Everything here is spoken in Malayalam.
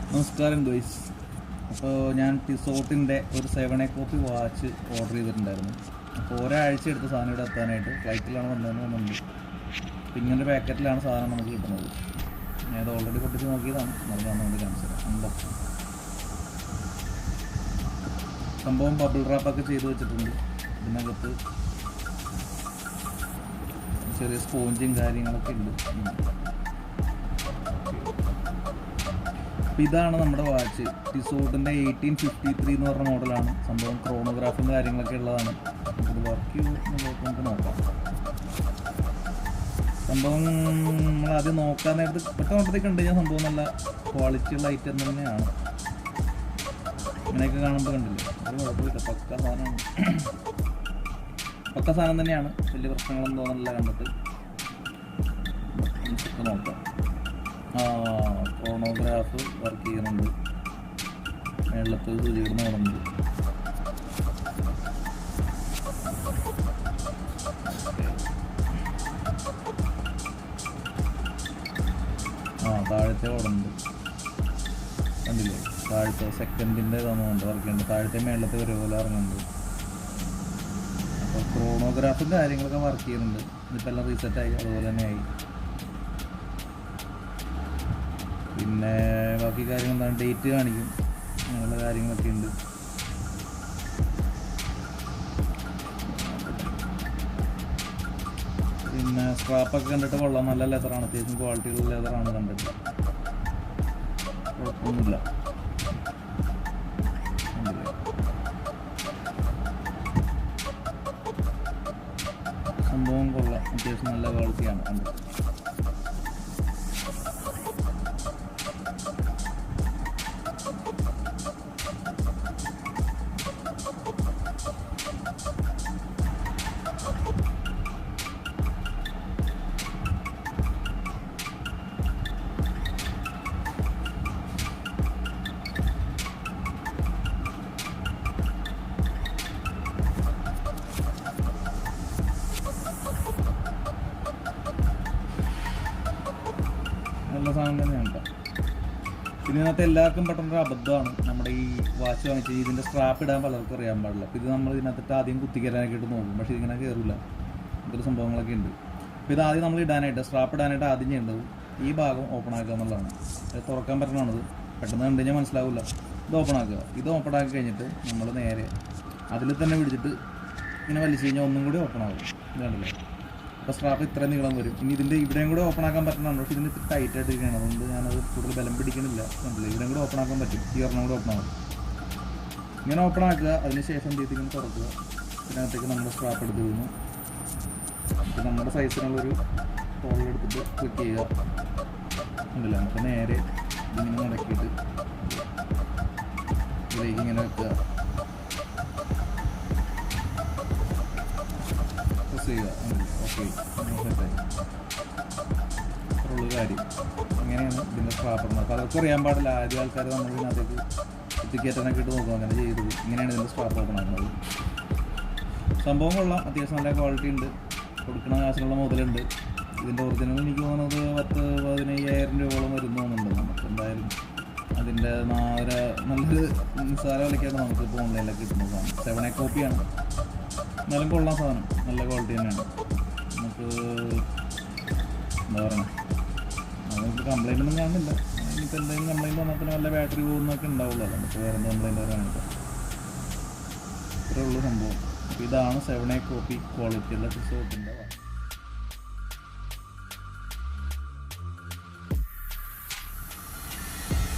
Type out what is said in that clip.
നമസ്കാരം ഗൈസ്. അപ്പോൾ ഞാൻ ടിസോട്ടിൻ്റെ ഒരു 7A കോപ്പി വാച്ച് ഓർഡർ ചെയ്തിട്ടുണ്ടായിരുന്നു. അപ്പോൾ ഒരാഴ്ച എടുത്ത സാധനം ഇവിടെ എത്താനായിട്ട്. ഫ്ലൈറ്റിലാണ് വന്നതെന്നുണ്ട്. അപ്പോൾ ഇങ്ങനൊരു പാക്കറ്റിലാണ് സാധനം നമുക്ക് കിട്ടുന്നത്. ഞാനത് ഓൾറെഡി പൊട്ടിച്ച് നോക്കിയതാണ്. നൽകാൻ വേണ്ടി കാണിച്ചത് സംഭവം ബബിൾ റാപ്പൊക്കെ ചെയ്ത് വെച്ചിട്ടുണ്ട്. ഇതിനകത്ത് ചെറിയ സ്പോഞ്ചും കാര്യങ്ങളൊക്കെ ഉണ്ട്. അപ്പോൾ ഇതാണ് നമ്മുടെ വാച്ച്. ടിസോട്ടിൻ്റെ 1853 എന്ന് പറഞ്ഞ മോഡലാണ്. സംഭവം ക്രോണോഗ്രാഫും കാര്യങ്ങളൊക്കെ ഉള്ളതാണ്. ഇത് വർക്ക് ചെയ്ത് നമുക്ക് നോക്കാം. സംഭവം നമ്മൾ ആദ്യം നോക്കാൻ നേരത്ത് നോട്ടത്തേക്ക് ഉണ്ട് കഴിഞ്ഞാൽ സംഭവം നല്ല ക്വാളിറ്റിയുള്ള ഐറ്റം തന്നെയാണ്. ഇങ്ങനെയൊക്കെ കാണുമ്പോൾ കണ്ടില്ലേ, ഒരു കുഴപ്പമില്ല. പക്ക സാധനം തന്നെയാണ്. വലിയ പ്രശ്നങ്ങളൊന്നും തോന്നുന്നില്ല കണ്ടിട്ട്. നോക്കാം. ക്രോണോഗ്രാഫ് വർക്ക് ചെയ്യുന്നുണ്ട്. വെള്ളത്തിൽ സൂചിക്കുന്ന ഓടുന്നുണ്ട്. താഴത്തെ ഓടുന്നുണ്ട്. കണ്ടില്ലേ, താഴത്തെ സെക്കൻഡിൻ്റെ തന്നുകൊണ്ട് വർക്ക് ചെയ്യുന്നുണ്ട്. താഴത്തെ മേളത്തെ ഒരുപോലെ ഇറങ്ങുന്നുണ്ട്. അപ്പോൾ ക്രോണോഗ്രാഫും കാര്യങ്ങളൊക്കെ വർക്ക് ചെയ്യുന്നുണ്ട്. ഇതിപ്പോൾ എല്ലാം റീസെറ്റായി, അതുപോലെ തന്നെ ആയി. പിന്നെ ബാക്കി കാര്യങ്ങൾ എന്താണ്, ഡേറ്റ് കാണിക്കും, അങ്ങനെയുള്ള കാര്യങ്ങളൊക്കെ ഉണ്ട്. പിന്നെ സ്ക്രാപ്പൊക്കെ കണ്ടിട്ട് കൊള്ളാം. നല്ല ലെതറാണ്, അത്യാവശ്യം ക്വാളിറ്റിയുള്ള ലെതറാണ് കണ്ടിട്ട്. കുഴപ്പമൊന്നുമില്ല. സംഭവം കൊള്ളാം, അത്യാവശ്യം നല്ല ക്വാളിറ്റിയാണ് കണ്ടിട്ട്. നല്ല സാധനം തന്നെയാണ് കേട്ടോ. പിന്നെ ഇതിനകത്ത് എല്ലാവർക്കും പെട്ടെന്നൊരു അബദ്ധമാണ്. നമ്മുടെ ഈ വാച്ച് വാങ്ങിച്ച് ഇതിൻ്റെ സ്ട്രാപ്പ് ഇടാൻ പലർക്കും അറിയാൻ പാടില്ല. അപ്പോൾ ഇത് നമ്മൾ ഇതിനകത്തിട്ട് ആദ്യം കുത്തിക്കയറാനൊക്കെ ഇട്ട് നോക്കും. പക്ഷേ ഇതിങ്ങനെ കയറില്ല. ഇതൊരു സംഭവങ്ങളൊക്കെ ഉണ്ട്. അപ്പോൾ ഇത് ആദ്യം നമ്മൾ ഇടാനായിട്ട്, സ്ട്രാപ്പ് ഇടാനായിട്ട് ആദ്യം ചെയ്യേണ്ടത് ഈ ഭാഗം ഓപ്പൺ ആക്കുക എന്നുള്ളതാണ്. അത് തുറക്കാൻ പറ്റണത് പെട്ടെന്ന് കണ്ടു കഴിഞ്ഞാൽ മനസ്സിലാവില്ല. ഇത് ഓപ്പൺ ആക്കുക. ഇത് ഓപ്പൺ ആക്കി കഴിഞ്ഞിട്ട് നമ്മൾ നേരെ അതിൽ തന്നെ പിടിച്ചിട്ട് ഇങ്ങനെ വലിച്ചു കഴിഞ്ഞാൽ ഒന്നും കൂടി ഓപ്പൺ ആകും. ഇതാണല്ലേ. അപ്പോൾ സ്ട്രാപ്പ് ഇത്ര നീളം വരും. ഇനി ഇതിൻ്റെ ഇവിടെയും കൂടെ ഓപ്പൺ ആക്കാൻ പറ്റുന്നുണ്ടോ? പക്ഷേ ഇതിന് ഇത്തിരി ടൈറ്റായിട്ട് ഇരിക്കുകയാണ്. അതുകൊണ്ട് ഞാനത് കൂടുതൽ ബലം പിടിക്കുന്നില്ല. കണ്ടില്ലേ, ഇവിടെയും കൂടെ ഓപ്പൺ ആക്കാൻ പറ്റും. ഈ ഒരെണ്ണം കൂടെ ഓപ്പൺ ആകും. ഇങ്ങനെ ഓപ്പൺ ആക്കുക. അതിനുശേഷം എന്ത് ചെയ്തിങ്ങനെ തുറക്കുക. ഇതിനകത്തേക്ക് നമ്മുടെ സ്ട്രാപ്പ് എടുത്ത് വീഴുന്നു. അപ്പോൾ നമ്മുടെ സൈസിനുള്ളൊരു ഹോളെടുത്തിട്ട് ക്ലിക്ക് ചെയ്യുക. ഉണ്ടല്ലോ, നമുക്ക് നേരെ ഇതിങ്ങനെ നടക്കിയിട്ട് ഇതിലേക്ക് ഇങ്ങനെ വെക്കുക. ചെയ്യുക. ഓക്കെ, സെറ്റായി. അത്രയുള്ള കാര്യം. അങ്ങനെയാണ് ഇതിൻ്റെ സ്ട്രാപ്പ്. പലർക്കും അറിയാൻ പാടില്ല. ആദ്യം ആൾക്കാർ നമ്മൾ ഇതിനകത്തേക്ക് കുത്തിക്കയറ്റാനൊക്കെ ഇട്ട് നോക്കും. അങ്ങനെ ചെയ്തത്. ഇങ്ങനെയാണ് ഇതിൻ്റെ സ്ട്രാപ്പ് ഓപ്പൺ ആക്കുന്നത്. സംഭവം കൊള്ളാം, അത്യാവശ്യം നല്ല ക്വാളിറ്റി ഉണ്ട്. കൊടുക്കുന്ന കാശിനുള്ള മുതലുണ്ട്. ഇതിൻ്റെ ഒറിജിനൽ എനിക്ക് തോന്നുന്നത് 10-15,000 രൂപയോളം വരുന്നു തോന്നുന്നുണ്ട്. നമുക്ക് എന്തായാലും അതിൻ്റെ നല്ലൊരു നിസ്സാര വിലയ്ക്കാണ് നമുക്കിപ്പോൾ ഓൺലൈനിലൊക്കെ കിട്ടുന്ന സാധനം. 7A കോപ്പിയാണ്. എന്നാലും കൊള്ളാൻ സാധനം, നല്ല ക്വാളിറ്റി തന്നെയാണ്. നമുക്ക് എന്താ പറയുക, നമുക്ക് കംപ്ലൈൻ്റ് ഒന്നും കാണുന്നില്ല. ഇനിയിപ്പോൾ എന്തെങ്കിലും കംപ്ലൈൻറ്റ് വന്നാൽ പിന്നെ വല്ല ബാറ്ററി പോകുന്നൊക്കെ ഉണ്ടാവുള്ളൂ. നമുക്ക് വേറെ എന്ത് കംപ്ലൈൻറ്റ് വരാനായിട്ട് ഇത്രേ ഉള്ളൂ സംഭവം. അപ്പോൾ ഇതാണ് 7A കോപ്പി ക്വാളിറ്റിയുള്ള ടിസോട്ടിൻ്റെ വാച്ച്.